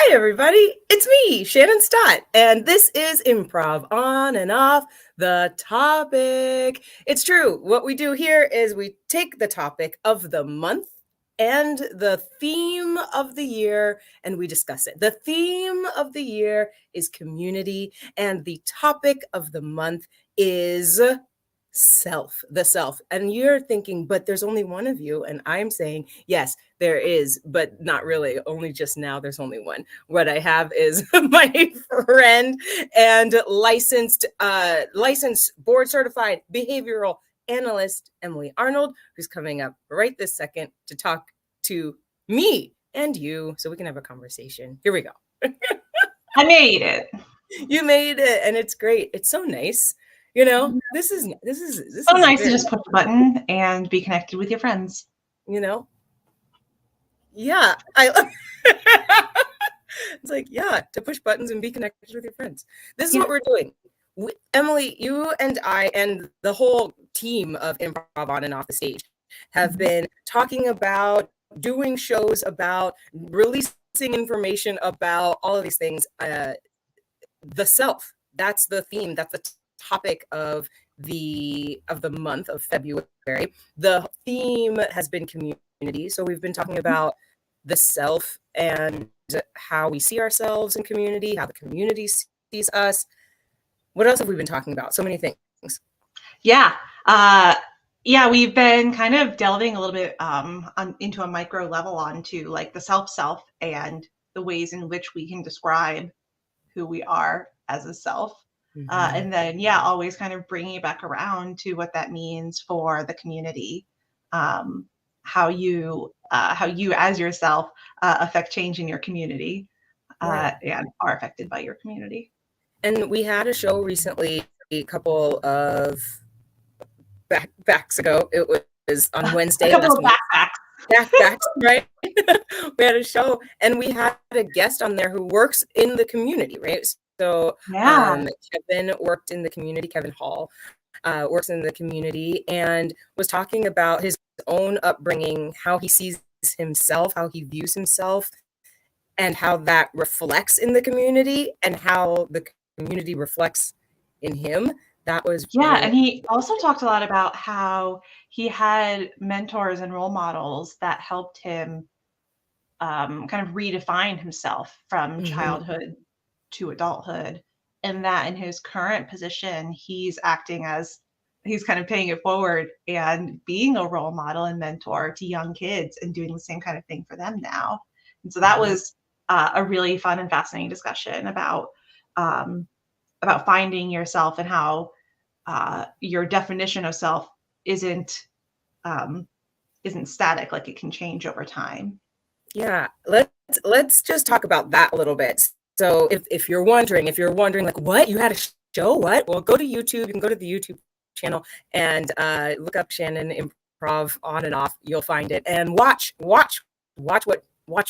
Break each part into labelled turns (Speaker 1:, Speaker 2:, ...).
Speaker 1: Hi, everybody. It's me, Shannon Stott, and this is Improv on and off the topic. It's true. What we do here is we take the topic of the month and the theme of the year, and we discuss it. The theme of the year is community, and the topic of the month is the self. And you're thinking, but there's only one of you. And I'm saying, yes, there is, but not really. Only just now, there's only one. What I have is my friend and licensed board certified behavioral analyst, Emily Arnold, who's coming up right this second to talk to me and you so we can have a conversation. Here we go.
Speaker 2: I made it.
Speaker 1: You made it, and it's great. It's so nice. You know, this is
Speaker 2: so nice to just push a button and be connected with your friends.
Speaker 1: You know, yeah, it's like, yeah, to push buttons and be connected with your friends. This is what we're doing. Emily, you and I and the whole team of Improv on and off the stage have been talking about doing shows about releasing information about all of these things. The self, that's the theme. That's the topic of the month of February. The theme has been community. So we've been talking about the self and how we see ourselves in community, how the community sees us. What else have we been talking about? So many things.
Speaker 2: Yeah. We've been kind of delving a little bit into a micro level onto like the self and the ways in which we can describe who we are as a self. And then, always kind of bringing it back around to what that means for the community, how you as yourself affect change in your community and are affected by your community.
Speaker 1: And we had a show recently, a couple of backs ago. It was on Wednesday.
Speaker 2: A couple of
Speaker 1: backpacks, right? We had a show, and we had a guest on there who works in the community, right? So Kevin worked in the community. Kevin Hall works in the community and was talking about his own upbringing, how he sees himself, how he views himself, and how that reflects in the community and how the community reflects in him. That was
Speaker 2: and he also talked a lot about how he had mentors and role models that helped him kind of redefine himself from childhood to adulthood, and that in his current position, he's acting as he's kind of paying it forward and being a role model and mentor to young kids and doing the same kind of thing for them now. And so that was a really fun and fascinating discussion about finding yourself and how your definition of self isn't static, like it can change over time.
Speaker 1: Yeah, let's just talk about that a little bit. So if you're wondering like, what, you had a show, what? Well, go to YouTube. You can go to the YouTube channel and look up Shannon Improv on and off. You'll find it and watch what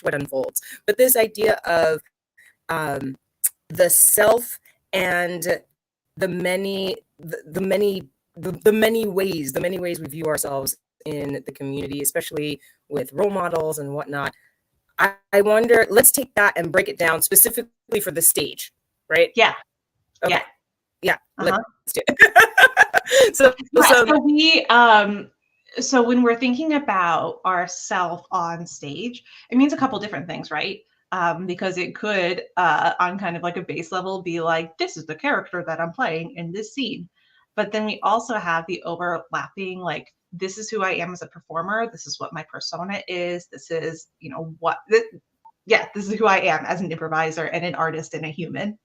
Speaker 1: unfolds. But this idea of the self and the many ways we view ourselves in the community, especially with role models and whatnot. I wonder, let's take that and break it down specifically for the stage, right?
Speaker 2: Yeah.
Speaker 1: Okay. Yeah.
Speaker 2: Uh-huh.
Speaker 1: Let's do it.
Speaker 2: So when we're thinking about ourself on stage, it means a couple different things, right? Because it could, on kind of like a base level, be like, this is the character that I'm playing in this scene. But then we also have the overlapping, like, this is who I am as a performer. This is what my persona is. This is, this is who I am as an improviser and an artist and a human,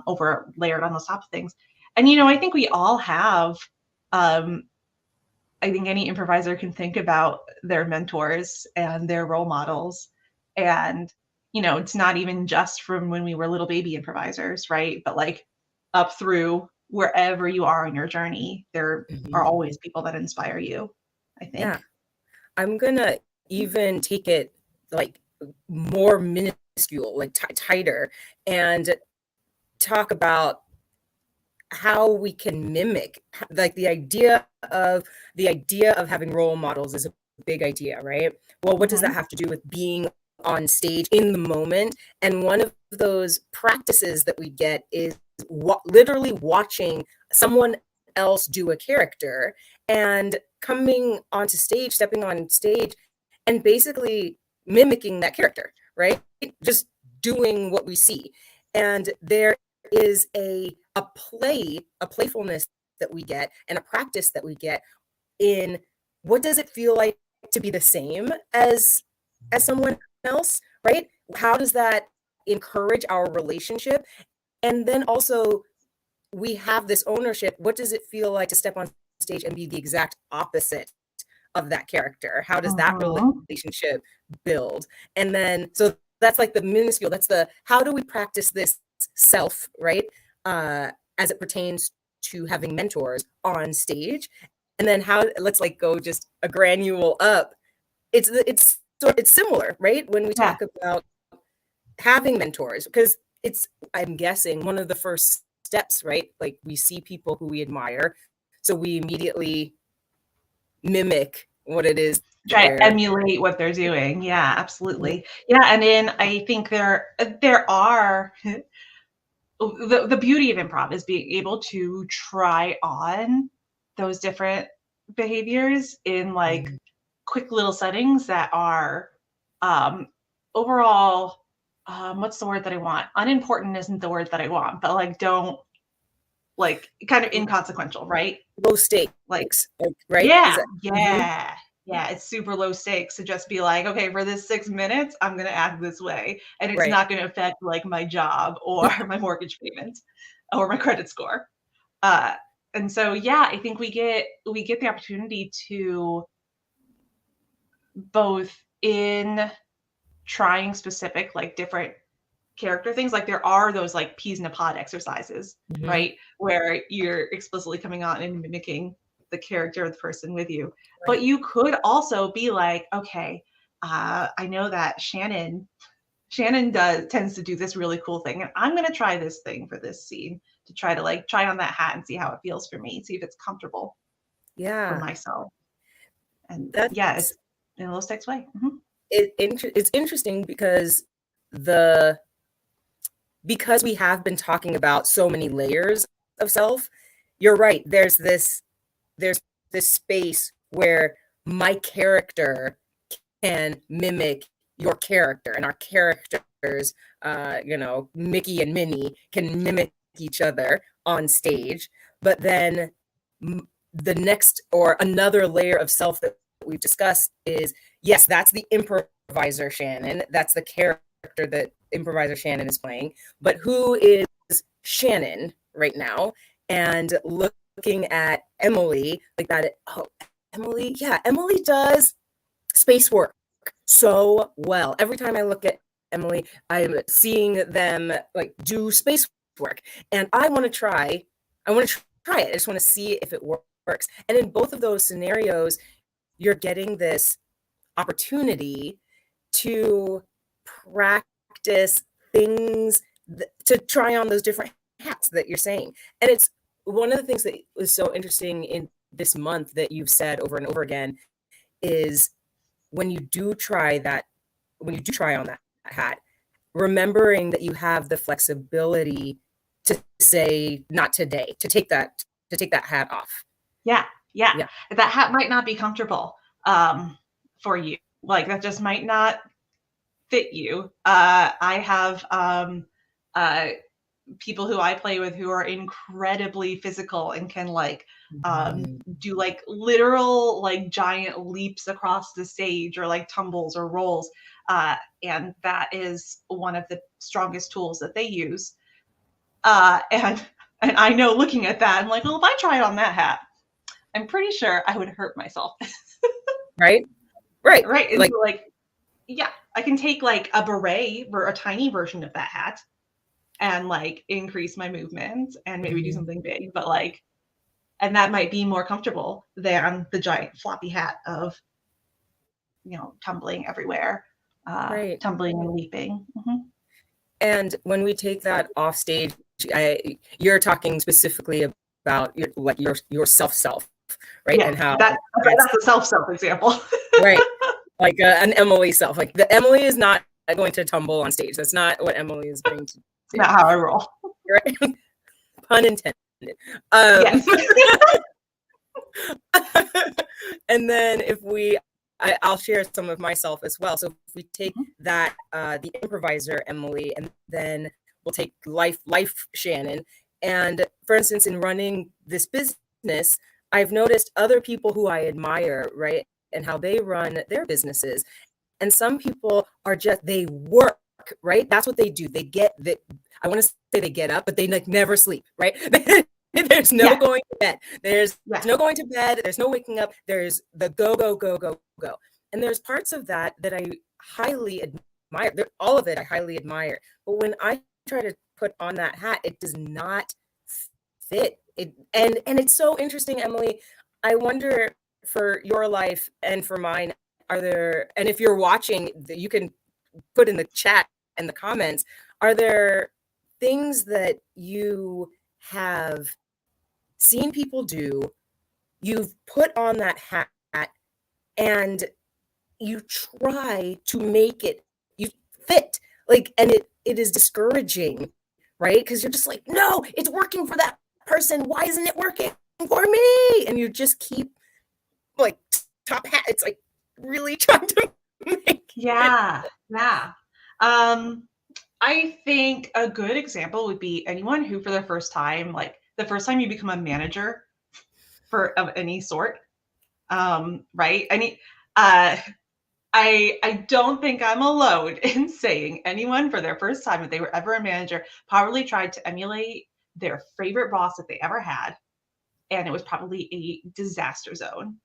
Speaker 2: over layered on those top of things. And, I think we all have, um, I think any improviser can think about their mentors and their role models. And, it's not even just from when we were little baby improvisers, right? But like up through wherever you are in your journey, there are
Speaker 1: Mhm.
Speaker 2: always people that inspire you, I
Speaker 1: Yeah.
Speaker 2: think.
Speaker 1: I'm gonna even take it like more minuscule, like tighter, and talk about how we can mimic, like the idea of having role models is a big idea, right? Well, what does that
Speaker 2: Hmm.
Speaker 1: have to do with being on stage in the moment? And one of those practices that we get is literally watching someone else do a character and coming onto stage, stepping on stage, and basically mimicking that character, right? Just doing what we see. And there is a playfulness that we get and a practice that we get in what does it feel like to be the same as someone else, right? How does that encourage our relationship? And then also we have this ownership. What does it feel like to step on stage and be the exact opposite of that character? How does that
Speaker 2: Hmm.
Speaker 1: relationship build? And then, so that's like the minuscule. That's the how do we practice this self, right? Uh, as it pertains to having mentors on stage. And then how let's like go just a granule up. It's similar, right? When we
Speaker 2: Yeah.
Speaker 1: talk about having mentors, because it's I'm guessing one of the first steps, right? Like we see people who we admire, so we immediately mimic what it is that
Speaker 2: Try to
Speaker 1: they're
Speaker 2: emulate what they're doing. Yeah,
Speaker 1: Mhm.
Speaker 2: absolutely. Yeah, and then I think there are the beauty of improv is being able to try on those different behaviors in like
Speaker 1: Mhm.
Speaker 2: quick little settings that are um overall, what's the word that I want? Unimportant isn't the word that I want, but like don't, like, kind of inconsequential, right?
Speaker 1: Low stakes,
Speaker 2: Like,
Speaker 1: like, right? Is
Speaker 2: yeah,
Speaker 1: that mhm,
Speaker 2: yeah, yeah, it's super low stakes to just be like, "Okay, for this 6 minutes, I'm gonna act this way, and it's
Speaker 1: right.
Speaker 2: not gonna affect, like, my job or my mortgage payment or my credit score." Uh, and so, yeah, I think we get the opportunity to both in trying specific, like, different character things, like, there are those, like, peas in a pod exercises,
Speaker 1: Mhm,
Speaker 2: right? Where you're explicitly coming on and mimicking the character of the person with you. But
Speaker 1: right.
Speaker 2: you could also be like, "Okay, I know that Shannon does tends to do this really cool thing, and I'm gonna try this thing for this scene to try to, like, try on that hat and see how it feels for me, see if it's comfortable for
Speaker 1: Yeah,
Speaker 2: myself." And, yeah,
Speaker 1: that's
Speaker 2: it's in a low stakes way. Mhm.
Speaker 1: it's interesting because the because we have been talking about so many layers of self, you're right. There's this space where my character can mimic your character, and our characters, Mickey and Minnie, can mimic each other on stage. But then the next or another layer of self that we've discussed is yes, that's the improviser Shannon. That's the character that improviser Shannon is playing. But who is Shannon right now? And looking at Emily like that. Oh, Emily, yeah, Emily does space work so well. Every time I look at Emily, I'm seeing them like do space work, and I want to try it. I just want to see if it works. And in both of those scenarios, you're getting this opportunity to practice things to try on those different hats that you're saying. And it's one of the things that was so interesting in this month that you've said over and over again is when you do try that, when you do try on that hat, remembering that you have the flexibility to say not today, to take that hat off.
Speaker 2: Yeah, yeah.
Speaker 1: Yeah.
Speaker 2: That hat might not be comfortable, um, for you. Like, that just might not fit you. I have, uh, people who I play with who are incredibly physical and can, like,
Speaker 1: Mhm.
Speaker 2: do, like, literal, like, giant leaps across the stage or, like, tumbles or rolls, and that is one of the strongest tools that they use. And And I know looking at that, I'm like, well, if I tried on that hat, I'm pretty sure I would hurt myself.
Speaker 1: Right? Right.
Speaker 2: Right. And
Speaker 1: Like,
Speaker 2: so like, yeah, I can take like a beret or a tiny version of that hat and like increase my movements and maybe do something big, but like, and that might be more comfortable than the giant floppy hat of, tumbling everywhere,
Speaker 1: right.
Speaker 2: tumbling and leaping.
Speaker 1: And when we take that off stage, you're talking specifically about your self, right?
Speaker 2: Yeah,
Speaker 1: And how that's
Speaker 2: that's a self example.
Speaker 1: right, like an Emily self. Like the Emily is not going to tumble on stage. That's not what Emily is going to
Speaker 2: It's
Speaker 1: do.
Speaker 2: not how I roll.
Speaker 1: Right? Pun intended. Um,
Speaker 2: Yes.
Speaker 1: and then I'll share some of myself as well. So if we take that, the improviser Emily, and then we'll take life Shannon. And for instance, in running this business, I've noticed other people who I admire, right, and how they run their businesses. And some people are just, they work, right? That's what they do. They get that. I want to say they get up, but they like never sleep, right? There's no going to bed. There's no going to bed. There's no waking up. There's the go, go, go, go, go. And there's parts of that that I highly admire. All of it I highly admire. But when I try to put on that hat, it does not fit. And it's so interesting, Emily. I wonder for your life and for mine, are there, and if you're watching, you can put in the chat and the comments, are there things that you have seen people do, you've put on that hat, and you try to make it you fit, like, and it is discouraging, right? Because you're just like, no, it's working for that person, why isn't it working for me? And you just keep like top hat, it's like really trying to make
Speaker 2: Yeah. I think a good example would be anyone who, for their first time, like the first time you become a manager of any sort, right? I don't think I'm alone in saying anyone for their first time, if they were ever a manager, probably tried to emulate their favorite boss that they ever had, and it was probably a disaster zone.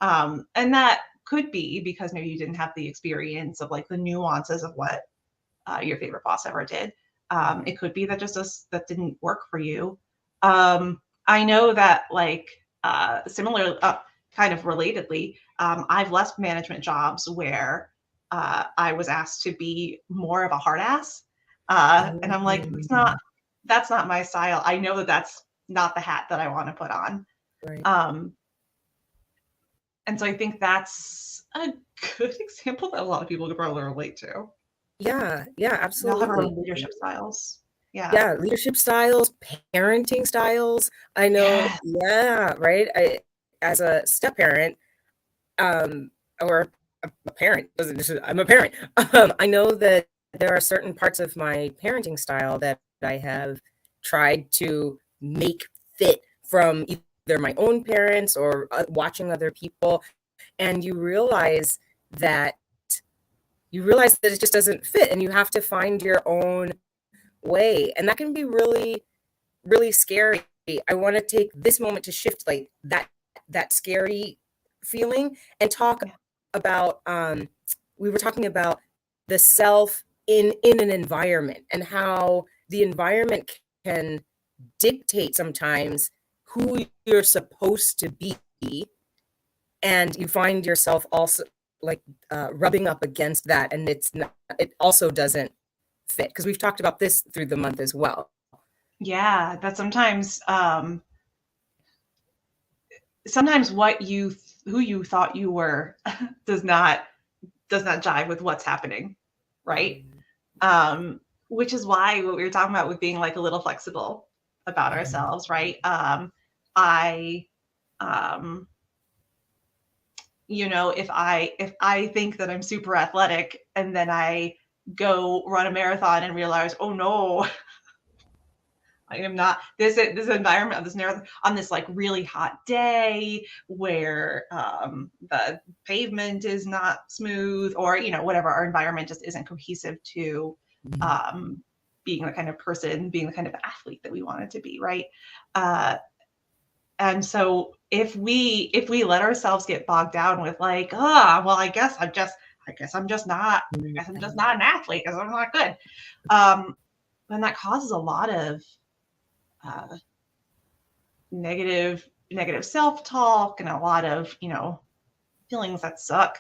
Speaker 2: And that could be because maybe you didn't have the experience of like the nuances of what your favorite boss ever did. It could be that that didn't work for you. I know that like similar, kind of relatedly, I've left management jobs where I was asked to be more of a hard ass, and I'm like, that's not my style. I know that that's not the hat that I want to put on.
Speaker 1: right.
Speaker 2: And so I think that's a good example that a lot of people could probably relate to.
Speaker 1: Yeah,
Speaker 2: They all have our
Speaker 1: absolutely.
Speaker 2: own leadership styles.
Speaker 1: Yeah, leadership styles, parenting styles. I know,
Speaker 2: Yes.
Speaker 1: yeah, right. As a step parent, or a parent, I'm a parent. I know that there are certain parts of my parenting style that I have tried to make fit from either my own parents or watching other people, and that you realize that it just doesn't fit, and you have to find your own way, and that can be really, really scary. I want to take this moment to shift like that scary feeling and talk about, we were talking about the self in an environment, and how the environment can dictate sometimes who you're supposed to be, and you find yourself also like rubbing up against that, and it also doesn't fit, because we've talked about this through the month as well.
Speaker 2: Yeah, that sometimes who you thought you were does not jive with what's happening, right? Which is why what we were talking about with being like a little flexible about ourselves, right? I if I think that I'm super athletic and then I go run a marathon and realize, oh no, I am not this environment of this marathon on this like really hot day where the pavement is not smooth, or whatever, our environment just isn't cohesive to being the kind of person, being the kind of athlete that we wanted to be, right? And so if we let ourselves get bogged down with like, well, I guess I'm just not an athlete because I'm not good, then that causes a lot of negative self-talk and a lot of, feelings that suck.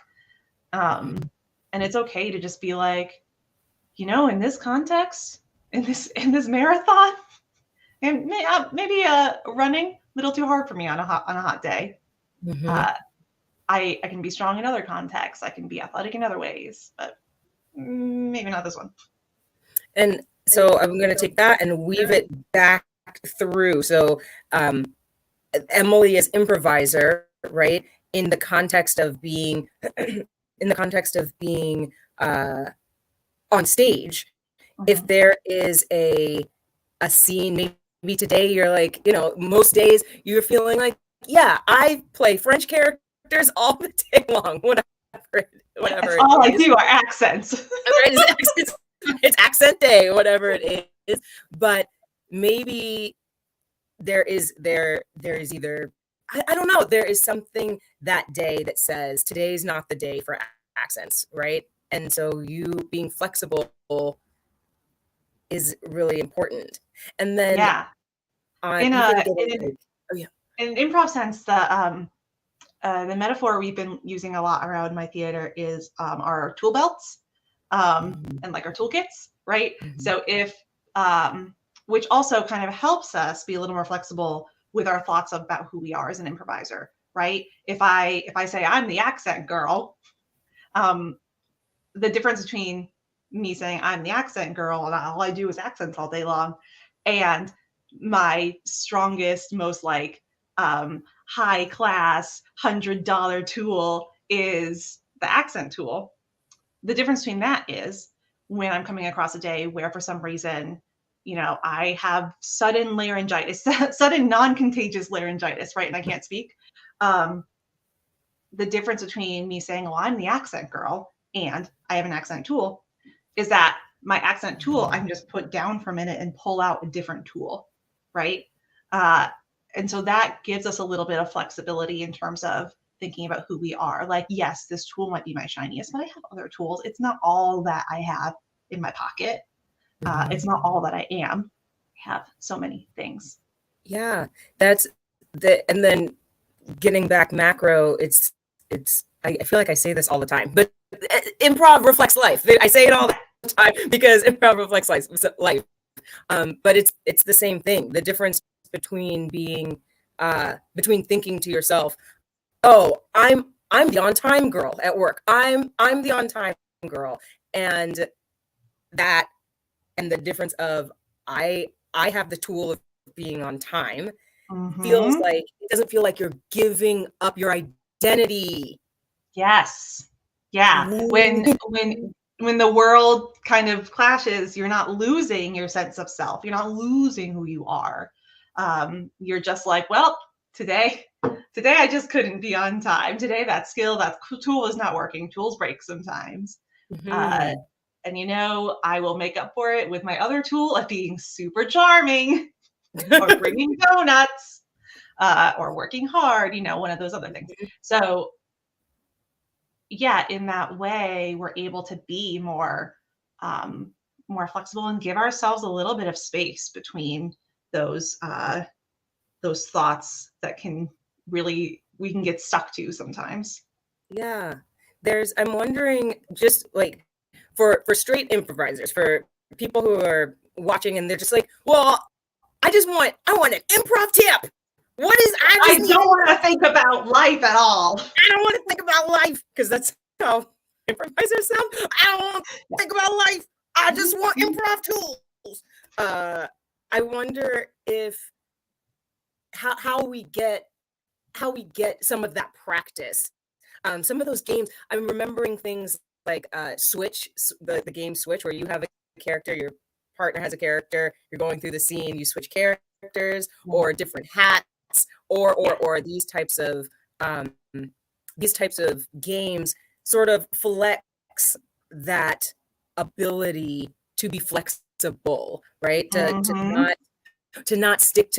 Speaker 2: And it's okay to just be like, in this context, in this marathon, and maybe running a little too hard for me on a hot day. I can be strong in other contexts. I can be athletic in other ways, but maybe not this one.
Speaker 1: And so I'm going to take that and weave it back through. So Emily is improviser, right? In the context of being on stage. If there is a scene, maybe today you're like, most days you're feeling like, yeah, I play French characters all the day long, whatever.
Speaker 2: That's all I do are accents.
Speaker 1: Right? It's accent day, whatever it is. But maybe there is either, I don't know, there is something that day that says today's not the day for accents, right? And so you being flexible is really important. And then
Speaker 2: in improv sense, the metaphor we've been using a lot around my theater is our tool belts and like our toolkits, right? So if which also kind of helps us be a little more flexible with our thoughts about who we are as an improviser, right? If I say I'm the accent girl, the difference between me saying I'm the accent girl and all I do is accents all day long, and my strongest, most like high class $100 tool is the accent tool. The difference between that is when I'm coming across a day where for some reason, I have sudden laryngitis, sudden non-contagious laryngitis, right? And I can't speak. The difference between me saying, well, I'm the accent girl and I have an accent tool is that my accent tool, I can just put down for a minute and pull out a different tool, right? And so that gives us a little bit of flexibility in terms of thinking about who we are. Like, yes, this tool might be my shiniest, but I have other tools. It's not all that I have in my pocket. It's not all that I am. I have so many things.
Speaker 1: Yeah, that's and then getting back macro, I feel like I say this all the time, but improv reflects life. I say it all the time because improv reflects life. But it's the same thing. The difference between between thinking to yourself, oh, I'm the on time girl at work. I'm the on time girl, and the difference of I have the tool of being on time. Feels like it doesn't feel like you're giving up your identity.
Speaker 2: Yes. Yeah. When the world kind of clashes, you're not losing your sense of self. You're not losing who you are. You're just like, well, today I just couldn't be on time. Today that tool is not working. Tools break sometimes. And I will make up for it with my other tool of being super charming or bringing donuts or working hard, one of those other things. So yeah, in that way, we're able to be more flexible and give ourselves a little bit of space between those thoughts that we can get stuck to sometimes.
Speaker 1: Yeah, I'm wondering, just like for straight improvisers, for people who are watching and they're just like, well, I want an improv tip. What is
Speaker 2: I don't want to think about life at all.
Speaker 1: I don't want to think about life because that's how improvisers sound. I don't want to think about life. I just want improv tools. I wonder if how we get some of that practice. Some of those games, I'm remembering things like Switch, the game Switch, where you have a character, your partner has a character, you're going through the scene, you switch characters or different hats, or these types of games sort of flex that ability to be flexible flexible, right?
Speaker 2: Mm-hmm.
Speaker 1: To not stick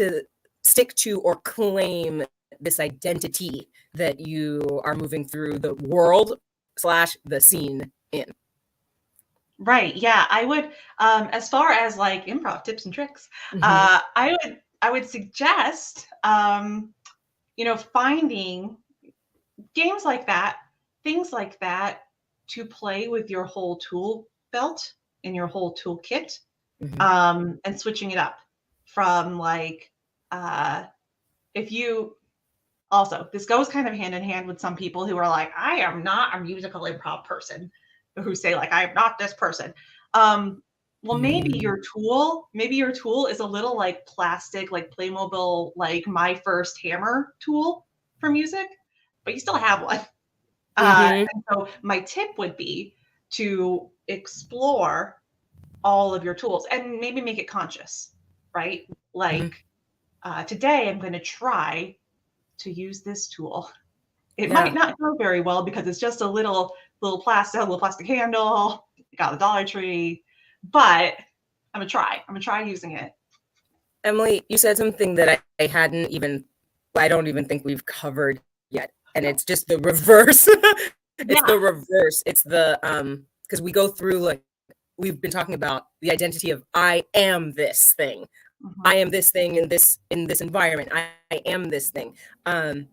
Speaker 1: to or claim this identity that you are moving through the world slash the scene in.
Speaker 2: Right. Yeah. I would, as far as like improv tips and tricks,
Speaker 1: Mm-hmm.
Speaker 2: I would suggest, finding games like that, things like that, to play with your whole tool belt and your whole toolkit,
Speaker 1: Mm-hmm.
Speaker 2: and switching it up from like, uh, if you also, this goes kind of hand in hand with some people who are like, I am not a musical improv person, who say like, I am not this person. Um, well, maybe your tool is a little like plastic, like Playmobil, like My First Hammer tool for music, but you still have one.
Speaker 1: Mm-hmm.
Speaker 2: And so my tip would be to explore all of your tools and maybe make it conscious, right?
Speaker 1: Mm-hmm.
Speaker 2: Like, today I'm going to try to use this tool. It might
Speaker 1: Yeah.
Speaker 2: not go very well because it's just a little plastic handle. Got a Dollar Tree, but I'm gonna try. I'm gonna try using it.
Speaker 1: Emily, you said something that I don't even think we've covered yet. And
Speaker 2: No.
Speaker 1: it's just the reverse. It's the
Speaker 2: Yeah.
Speaker 1: reverse. It's the, because we go through, like, we've been talking about the identity of I am this thing. I
Speaker 2: Mhm.
Speaker 1: am this thing in this environment. I am this thing. Um,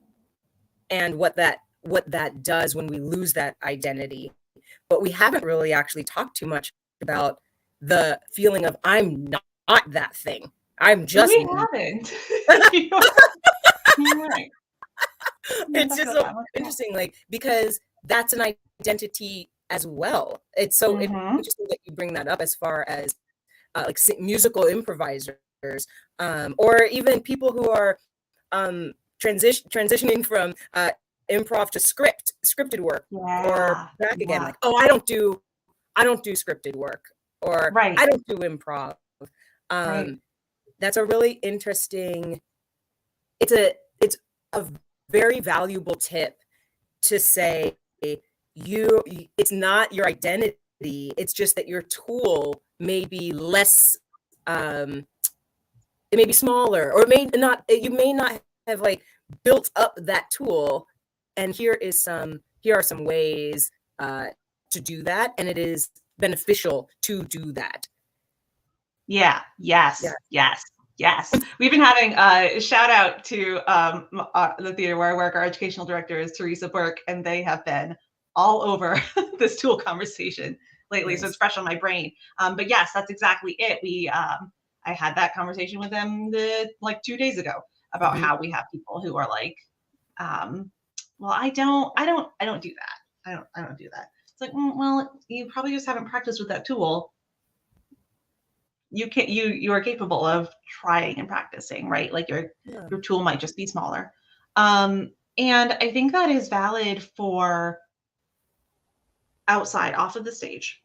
Speaker 1: and what that does when we lose that identity. But we haven't really actually talked too much about the feeling of I'm not that thing. I'm just
Speaker 2: We haven't. You're you're right. We haven't
Speaker 1: it's
Speaker 2: talked
Speaker 1: just
Speaker 2: about
Speaker 1: so
Speaker 2: that much yet.
Speaker 1: interesting, like, because that's an identity as well. It's so
Speaker 2: Mhm.
Speaker 1: interesting that you bring that up as far as like musical improvisers, or even people who are transitioning from improv to scripted work, or
Speaker 2: Yeah.
Speaker 1: back again,
Speaker 2: Yeah.
Speaker 1: like, oh, I don't do scripted work, or
Speaker 2: Right.
Speaker 1: I don't do improv.
Speaker 2: Right.
Speaker 1: Um, that's a really interesting. It's a very valuable tip to say you. It's not your identity. It's just that your tool may be less. It may be smaller, or it may not. You may not have like built up that tool. And here are some ways to do that, and it is beneficial to do that.
Speaker 2: Yeah.
Speaker 1: Yeah.
Speaker 2: Yes. Yes. Yes. We've been having a shout out to the theater where I work. Our educational director is Teresa Burke, and they have been all over this tool conversation lately. So it's
Speaker 1: Nice.
Speaker 2: fresh on my brain. But yes, that's exactly it. I had that conversation with them like 2 days ago about
Speaker 1: Mhm.
Speaker 2: how we have people who are like, um, well, I don't do that. I don't do that. It's like, well, you probably just haven't practiced with that tool. You are capable of trying and practicing, right? Like
Speaker 1: Yeah.
Speaker 2: your tool might just be smaller. And I think that is valid for outside off of the stage,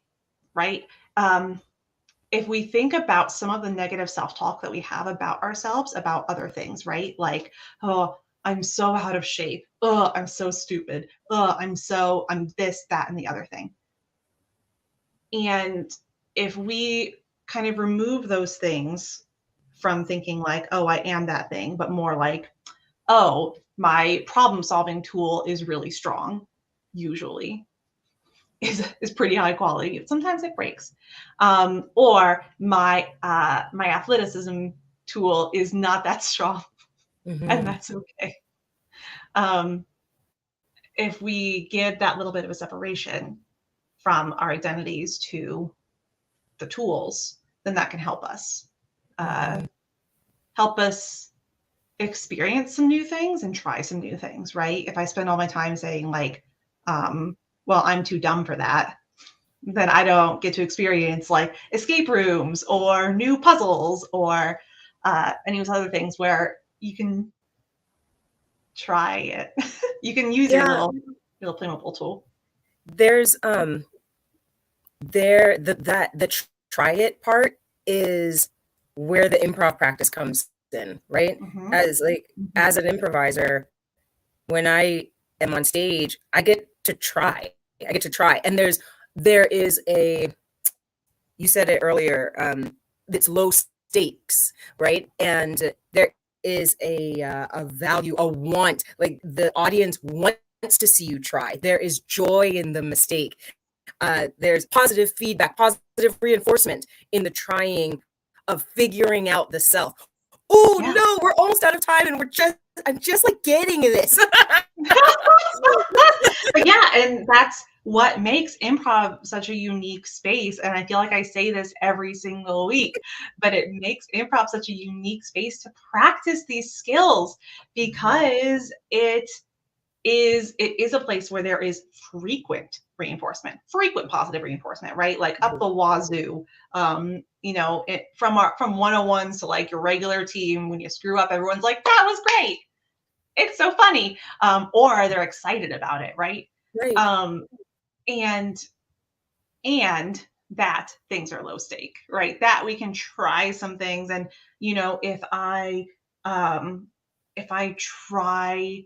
Speaker 2: right? um, if we think about some of the negative self-talk that we have about ourselves, about other things, right? Like, oh, I'm so out of shape, oh, I'm so stupid, oh, I'm this, that, and the other thing. And if we kind of remove those things from thinking like, oh, I am that thing, but more like, oh, my problem solving tool is really strong, usually is pretty high quality. Sometimes it breaks. Or my athleticism tool is not that strong, and
Speaker 1: Mhm.
Speaker 2: that's okay. Um, if we get that little bit of a separation from our identities to the tools, then that can uh,
Speaker 1: Mhm.
Speaker 2: help us experience some new things and try some new things, right? If I spend all my time saying like, well, I'm too dumb for that, then I don't get to experience like escape rooms or new puzzles or any of those other things where you can try it. You can use
Speaker 1: Yeah,
Speaker 2: your little Playmobil tool.
Speaker 1: there's there the try it part is where the improv practice comes in, right?
Speaker 2: Mm-hmm.
Speaker 1: As like
Speaker 2: Mm-hmm.
Speaker 1: as an improviser, when I am on stage, I get to try. I get to try. And there is you said it earlier, it's low stakes, right? And there is a value, a want, like the audience wants to see you try. There is joy in the mistake. There's positive feedback, positive reinforcement in the trying of figuring out the self. Oh
Speaker 2: Yeah.
Speaker 1: no, we're almost out of time, and I'm just like getting this.
Speaker 2: But yeah, and that's what makes improv such a unique space. And I feel like I say this every single week, but it makes improv such a unique space to practice these skills because it is a place where there is frequent reinforcement, frequent positive reinforcement, right? Like up the wazoo. From 101s to like your regular team, when you screw up, everyone's like, that was great. It's so funny. Or they're excited about it, right?
Speaker 1: Right.
Speaker 2: Um, and and that things are low stake, right? That we can try some things. And um if I try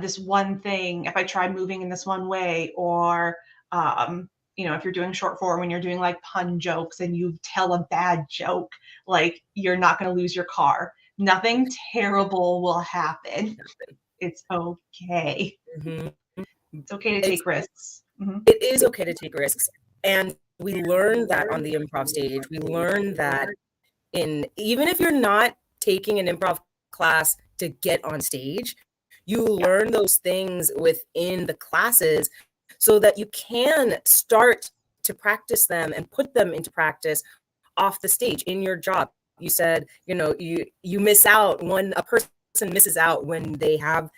Speaker 2: this one thing, if I try moving in this one way, or if you're doing short form, when you're doing like pun jokes and you tell a bad joke, like you're not going to lose your car. Nothing terrible will happen. It's okay.
Speaker 1: Mm-hmm.
Speaker 2: It's okay to
Speaker 1: It's
Speaker 2: take risks. Mm-hmm.
Speaker 1: it is okay to take risks, and we learn that on the improv stage. We learn that in even if you're not taking an improv class to get on stage, you
Speaker 2: Yeah.
Speaker 1: learn those things within the classes so that you can start to practice them and put them into practice off the stage in your job. You said, you miss out when a person misses out when they have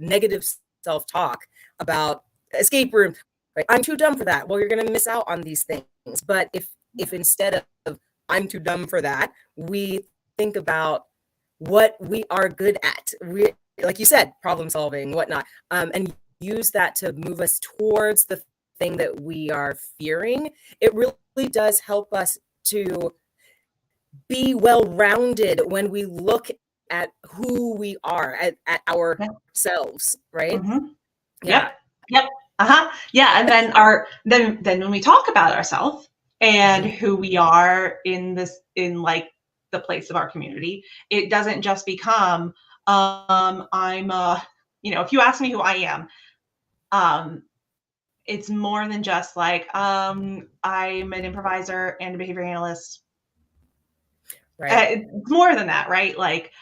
Speaker 1: negative self-talk about escape room. Right? I'm too dumb for that. Well, you're going to miss out on these things. But if instead of I'm too dumb for that, we think about what we are good at. We, like you said, problem solving, whatnot, and use that to move us towards the thing that we are fearing. It really does help us to be well rounded when we look at who we are, at ourselves, right?
Speaker 2: Mm-hmm.
Speaker 1: Yeah.
Speaker 2: Yep. Yep. Uh-huh. Yeah. And then when we talk about ourselves and
Speaker 1: Mhm.
Speaker 2: who we are in like the place of our community, it doesn't just become I'm if you ask me who I am, um it's more than just like I'm an improviser and a behavior analyst.
Speaker 1: Right.
Speaker 2: It's more than that, right? Like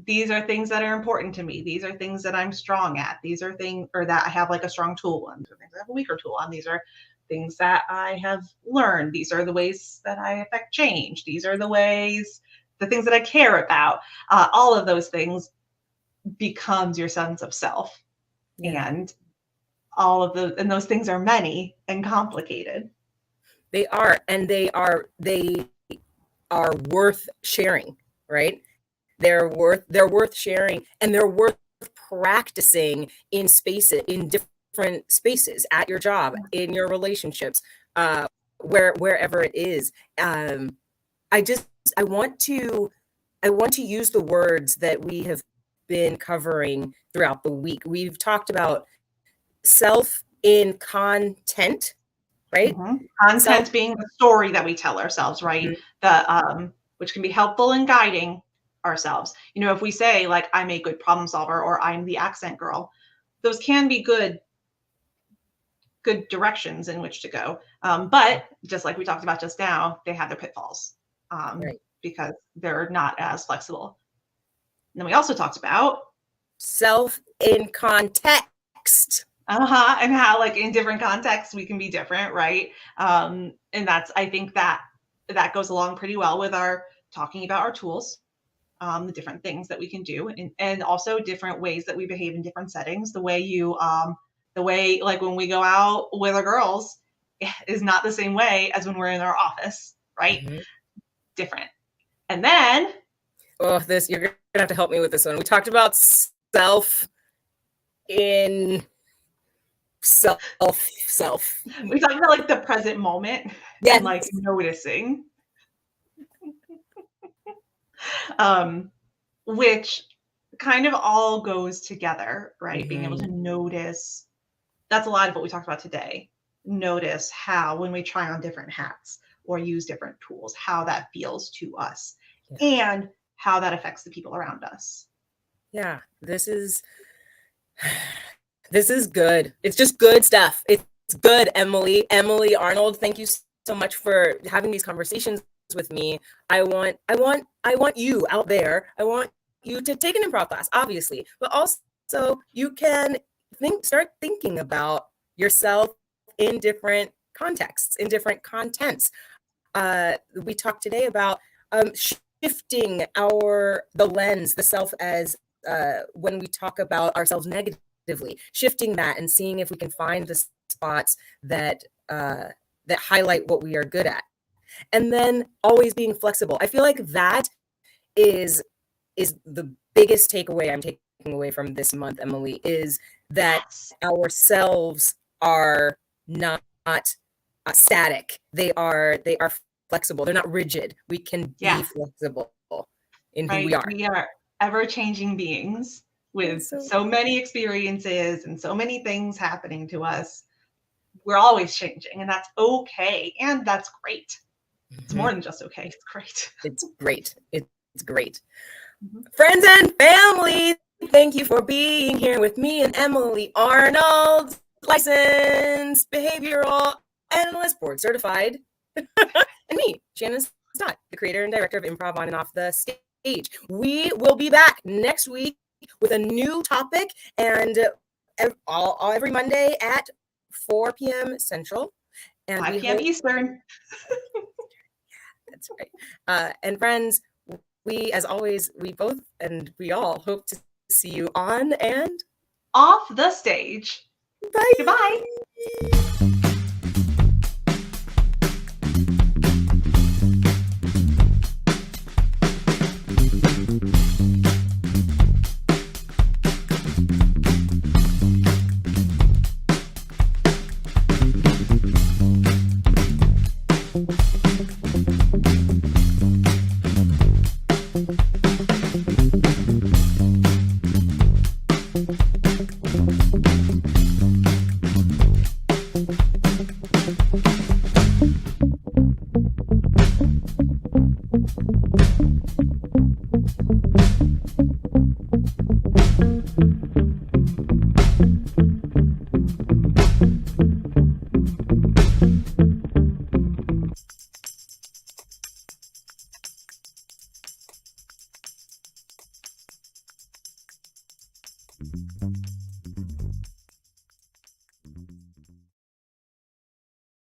Speaker 2: these are things that are important to me. These are things that I'm strong at. These are things, or that I have like a strong tool on. These are things I have a weaker tool on. These are things that I have learned. These are the ways that I affect change. These are the things that I care about. All of those things becomes your sense of self.
Speaker 1: Yeah.
Speaker 2: And and those things are many and complicated.
Speaker 1: They are, and they are worth sharing, right? They're worth sharing, and they're worth practicing in different spaces, at your job, in your relationships, wherever it is. Um, I just I want to use the words that we have been covering throughout the week. We've talked about self in content, right?
Speaker 2: Mhm.
Speaker 1: Self.
Speaker 2: Content being the story that we tell ourselves, right? Which can be helpful in guiding ourselves. If we say like I'm a good problem solver or I'm the accent girl, those can be good directions in which to go. But just like we talked about just now, they have their pitfalls
Speaker 1: Right.
Speaker 2: because they're not as flexible. And then we also talked about
Speaker 1: Self in context.
Speaker 2: and how like in different contexts we can be different, right? And I think that goes along pretty well with our talking about our tools, the different things that we can do, and also different ways that we behave in different settings. The way like when we go out with our girls is not the same way as when we're in our office, right?
Speaker 1: Mm-hmm.
Speaker 2: Different. And then
Speaker 1: Oh, this you're gonna have to help me with this one. We talked about self in self.
Speaker 2: we talked about like the present moment and like
Speaker 1: Yes.
Speaker 2: noticing, um, which kind of all goes together, right? Being able
Speaker 1: Mm-hmm.
Speaker 2: to notice. That's a lot of what we talked about today. notice how, when we try on different hats or use different tools, how that feels to us and how that affects the people around us.
Speaker 1: Yeah, this is good. It's just good stuff. It's good, Emily. Emily Arnold, thank you so much for having these conversations with me. I want you out there. I want you to take an improv class, obviously, but also you can start thinking about yourself in different contexts, in different contents. We talked today about shifting the lens, the self, as when we talk about ourselves negatively, shifting that and seeing if we can find the spots that highlight what we are good at, and then always being flexible. I feel like that is the biggest takeaway I'm taking away from this month, Emily, is that ourselves are not static. They are flexible. They're not rigid. We can be flexible in who we are.
Speaker 2: We are ever-changing beings with so many experiences and so many things happening to us. We're always changing, and that's okay, and that's great. It's more than just okay. It's great.
Speaker 1: It's great. It's great. Friends and family, thank you for being here with me and Emily Arnold, licensed behavioral analyst, board certified, and me, Shannon Stott, the creator and director of Improv on and off the stage. We will be back next week with a new topic, and every Monday at 4 p.m. Central. And
Speaker 2: 5 p.m. Eastern.
Speaker 1: That's right. And friends, we, as always, we all hope to see you on and
Speaker 2: off the stage.
Speaker 1: Bye.
Speaker 2: Goodbye.